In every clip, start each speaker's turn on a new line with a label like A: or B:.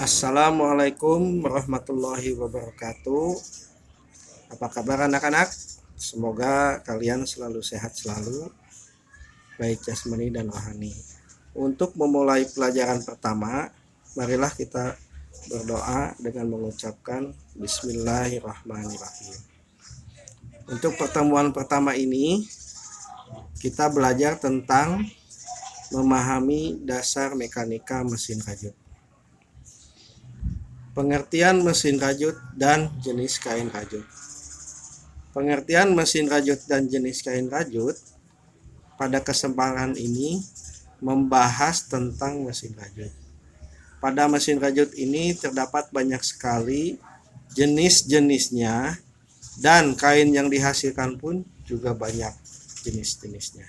A: Assalamualaikum warahmatullahi wabarakatuh. Apa kabar anak-anak? Semoga kalian selalu sehat selalu, baik jasmani dan rohani. Untuk memulai pelajaran pertama, marilah kita berdoa dengan mengucapkan Bismillahirrahmanirrahim. Untuk pertemuan pertama ini, kita belajar tentang memahami dasar mekanika mesin rajut. Pengertian mesin rajut dan jenis kain rajut. Pengertian mesin rajut dan jenis kain rajut pada kesempatan ini membahas tentang mesin rajut. Pada mesin rajut ini terdapat banyak sekali jenis-jenisnya dan kain yang dihasilkan pun juga banyak jenis-jenisnya.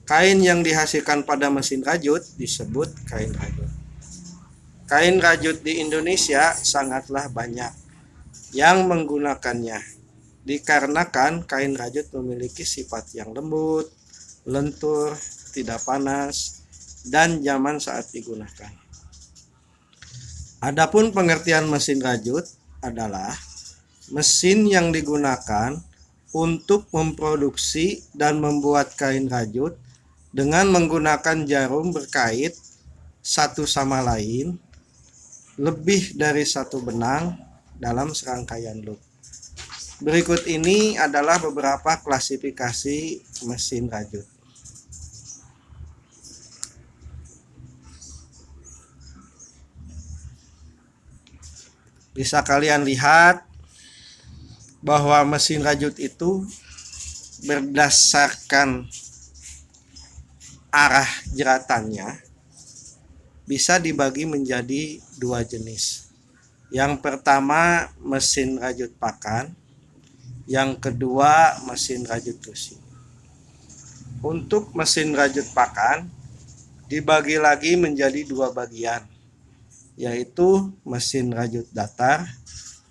A: Kain yang dihasilkan pada mesin rajut disebut kain rajut. Kain rajut di Indonesia sangatlah banyak yang menggunakannya, dikarenakan kain rajut memiliki sifat yang lembut, lentur, tidak panas, dan nyaman saat digunakan. Adapun pengertian mesin rajut adalah mesin yang digunakan untuk memproduksi dan membuat kain rajut dengan menggunakan jarum berkait satu sama lain lebih dari satu benang dalam serangkaian loop. Berikut ini adalah beberapa klasifikasi mesin rajut. Bisa kalian lihat bahwa mesin rajut itu berdasarkan arah jeratannya bisa dibagi menjadi dua jenis. Yang pertama mesin rajut pakan, yang kedua mesin rajut besi. Untuk mesin rajut pakan dibagi lagi menjadi dua bagian, yaitu mesin rajut datar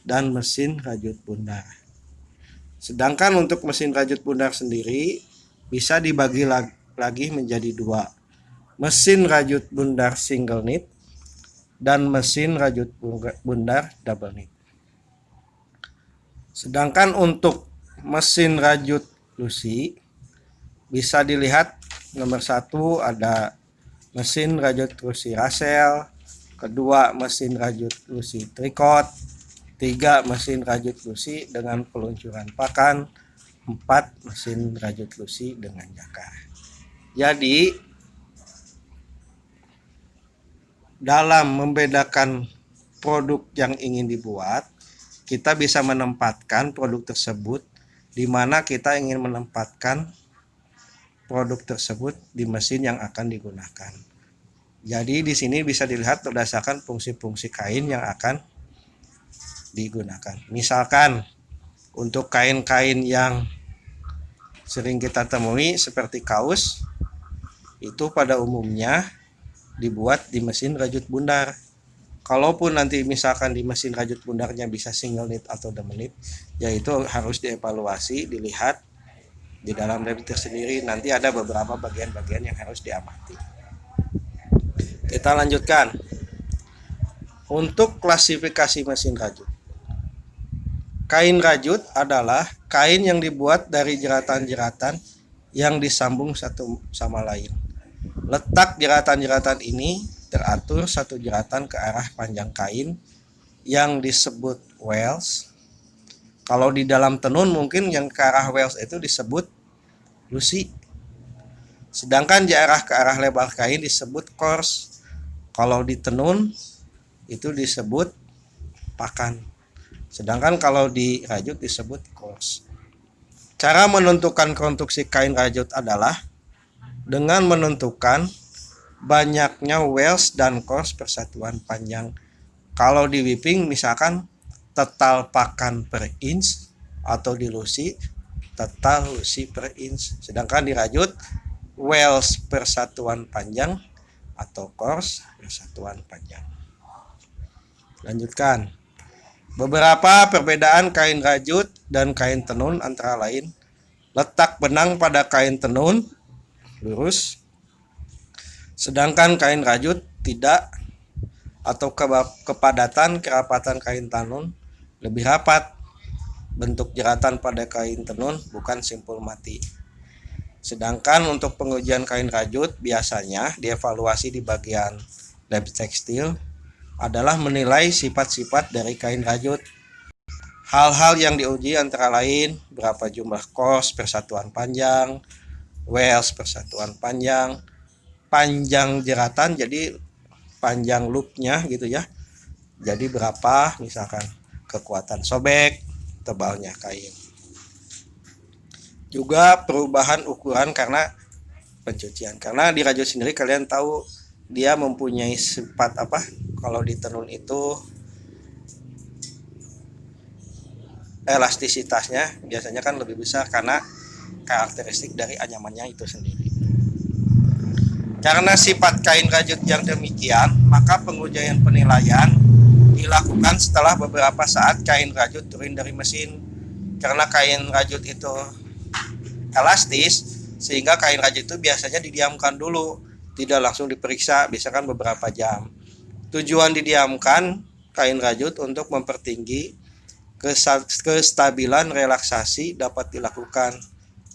A: dan mesin rajut bundar. Sedangkan untuk mesin rajut bundar sendiri bisa dibagi lagi menjadi dua, mesin rajut bundar single knit dan mesin rajut bundar double knit. Sedangkan untuk mesin rajut lusi bisa dilihat nomor 1 ada mesin rajut lusi Russell, kedua mesin rajut lusi tricot, 3 mesin rajut lusi dengan peluncuran pakan, 4 mesin rajut lusi dengan jakar. Jadi dalam membedakan produk yang ingin dibuat, kita bisa menempatkan produk tersebut di mana kita ingin menempatkan produk tersebut di mesin yang akan digunakan. Jadi di sini bisa dilihat berdasarkan fungsi-fungsi kain yang akan digunakan. Misalkan untuk kain-kain yang sering kita temui seperti kaos, itu pada umumnya dibuat di mesin rajut bundar. Kalaupun nanti misalkan di mesin rajut bundarnya bisa single knit atau double knit, yaitu harus dievaluasi, dilihat di dalam lab tersendiri. Nanti ada beberapa bagian-bagian yang harus diamati. Kita lanjutkan. Untuk klasifikasi mesin rajut. Kain rajut adalah kain yang dibuat dari jeratan-jeratan yang disambung satu sama lain. Letak jeratan-jeratan ini teratur satu jeratan ke arah panjang kain yang disebut wells. Kalau di dalam tenun mungkin yang ke arah wells itu disebut lusi. Sedangkan jarak ke arah lebar kain disebut course. Kalau di tenun itu disebut pakan. Sedangkan kalau di rajut disebut course. Cara menentukan konstruksi kain rajut adalah dengan menentukan banyaknya wells dan course persatuan panjang. Kalau di whipping misalkan total pakan per inch, atau di lusi total lusi per inch. Sedangkan di rajut wells persatuan panjang atau course persatuan panjang. Lanjutkan. Beberapa perbedaan kain rajut dan kain tenun antara lain letak benang pada kain tenun lurus, sedangkan kain rajut tidak, atau kepadatan kerapatan kain tenun lebih rapat. Bentuk jeratan pada kain tenun bukan simpul mati. Sedangkan untuk pengujian kain rajut biasanya dievaluasi di bagian lab tekstil adalah menilai sifat-sifat dari kain rajut. Hal-hal yang diuji antara lain berapa jumlah kos persatuan panjang, wells persatuan panjang, panjang jeratan jadi panjang loopnya gitu ya. Jadi berapa misalkan kekuatan sobek, tebalnya kain. Juga perubahan ukuran karena pencucian. Karena di rajut sendiri kalian tahu dia mempunyai sifat apa? Kalau di tenun itu elastisitasnya biasanya kan lebih besar karena karakteristik dari anyamannya itu sendiri. Karena sifat kain rajut yang demikian, maka pengujian penilaian dilakukan setelah beberapa saat kain rajut turun dari mesin. Karena kain rajut itu elastis, sehingga kain rajut itu biasanya didiamkan dulu, tidak langsung diperiksa, biasakan beberapa jam. Tujuan didiamkan kain rajut untuk mempertinggi kestabilan relaksasi dapat dilakukan,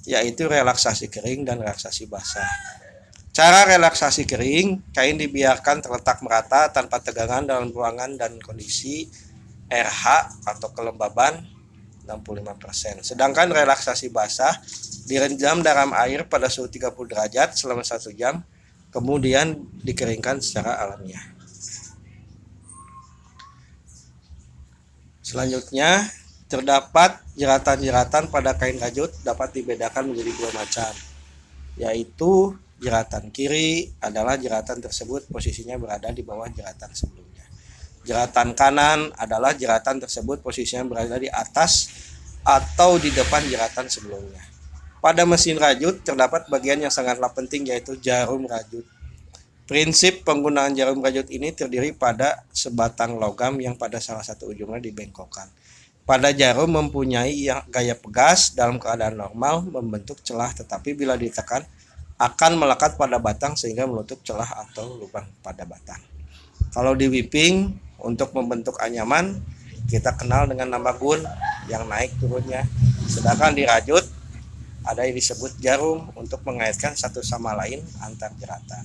A: yaitu relaksasi kering dan relaksasi basah. Cara relaksasi kering, kain dibiarkan terletak merata tanpa tegangan dalam ruangan dan kondisi RH atau kelembaban 65%. Sedangkan relaksasi basah direndam dalam air pada suhu 30 derajat selama 1 jam, kemudian dikeringkan secara alamiah. Selanjutnya, terdapat jeratan-jeratan pada kain rajut dapat dibedakan menjadi 2 macam, yaitu jeratan kiri adalah jeratan tersebut posisinya berada di bawah jeratan sebelumnya. Jeratan kanan adalah jeratan tersebut posisinya berada di atas atau di depan jeratan sebelumnya. Pada mesin rajut terdapat bagian yang sangatlah penting, yaitu jarum rajut. Prinsip penggunaan jarum rajut ini terdiri pada sebatang logam yang pada salah satu ujungnya dibengkokkan. Pada jarum mempunyai gaya pegas dalam keadaan normal membentuk celah, tetapi bila ditekan akan melekat pada batang sehingga menutup celah atau lubang pada batang. Kalau di whipping untuk membentuk anyaman kita kenal dengan nama gun yang naik turunnya. Sedangkan di rajut ada yang disebut jarum untuk mengaitkan satu sama lain antar jeratan.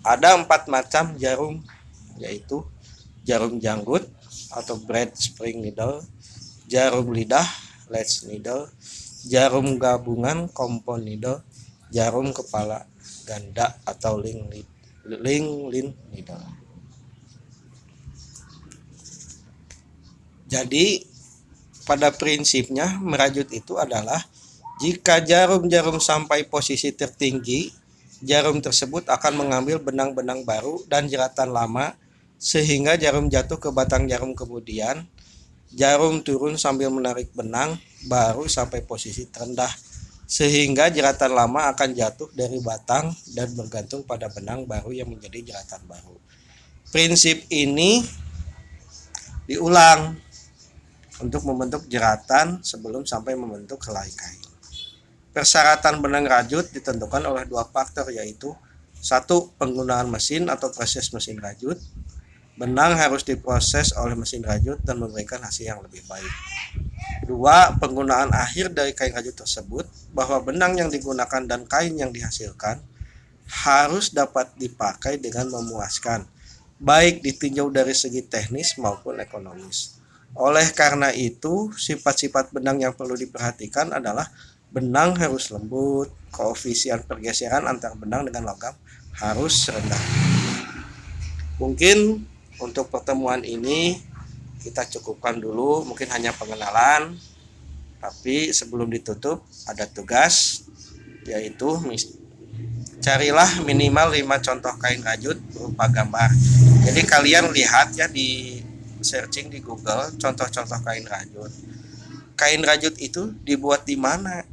A: Ada 4 macam jarum, yaitu jarum janggut atau braid spring needle, jarum lidah latch needle, jarum gabungan compound needle, jarum kepala ganda atau link needle. Jadi pada prinsipnya merajut itu adalah jika jarum-jarum sampai posisi tertinggi, jarum tersebut akan mengambil benang-benang baru dan jeratan lama sehingga jarum jatuh ke batang jarum, kemudian jarum turun sambil menarik benang baru sampai posisi terendah sehingga jeratan lama akan jatuh dari batang dan bergantung pada benang baru yang menjadi jeratan baru. Prinsip ini diulang untuk membentuk jeratan sebelum sampai membentuk helai kain. Persyaratan benang rajut ditentukan oleh 2 faktor, yaitu 1. Penggunaan mesin atau proses mesin rajut. Benang harus diproses oleh mesin rajut dan memberikan hasil yang lebih baik. 2. Penggunaan akhir dari kain rajut tersebut, bahwa benang yang digunakan dan kain yang dihasilkan harus dapat dipakai dengan memuaskan, baik ditinjau dari segi teknis maupun ekonomis. Oleh karena itu, sifat-sifat benang yang perlu diperhatikan adalah benang harus lembut, koefisien pergeseran antar benang dengan logam harus rendah. Mungkin untuk pertemuan ini kita cukupkan dulu, mungkin hanya pengenalan. Tapi sebelum ditutup ada tugas, yaitu carilah minimal 5 contoh kain rajut berupa gambar. Jadi kalian lihat ya di searching di Google contoh-contoh kain rajut. Kain rajut itu dibuat di mana?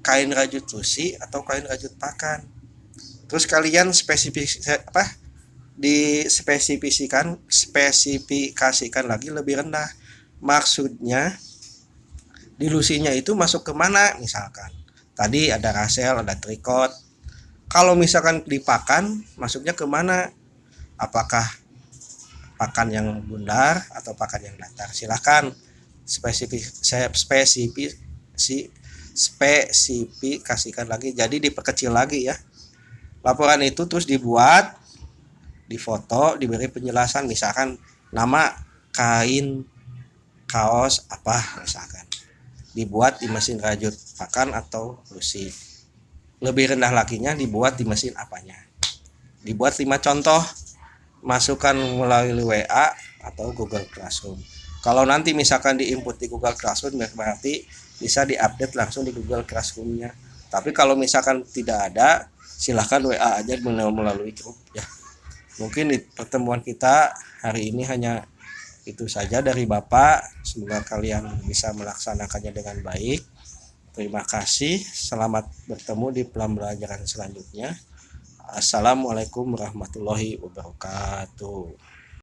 A: Kain rajut lusi atau kain rajut pakan? Terus kalian spesifikasikan lagi lebih rendah. Maksudnya di lusinya itu masuk ke mana? Misalkan tadi ada rasel, ada trikot. Kalau misalkan di pakan masuknya ke mana? Apakah pakan yang bundar atau pakan yang datar. Silahkan spesifikasikan lagi, jadi diperkecil lagi ya laporan itu, terus dibuat, difoto, diberi penjelasan, misalkan nama kain kaos apa, misalkan dibuat di mesin rajut pakan atau lusi. Lebih rendah laginya dibuat di mesin apanya. Dibuat 5 contoh, masukkan melalui WA atau Google Classroom. Kalau nanti misalkan diinput di Google Classroom, berarti bisa diupdate langsung di Google Classroom-nya. Tapi kalau misalkan tidak ada, silahkan WA aja melalui grup ya. Mungkin di pertemuan kita hari ini hanya itu saja dari Bapak. Semoga kalian bisa melaksanakannya dengan baik. Terima kasih. Selamat bertemu di pembelajaran selanjutnya. Assalamualaikum warahmatullahi wabarakatuh.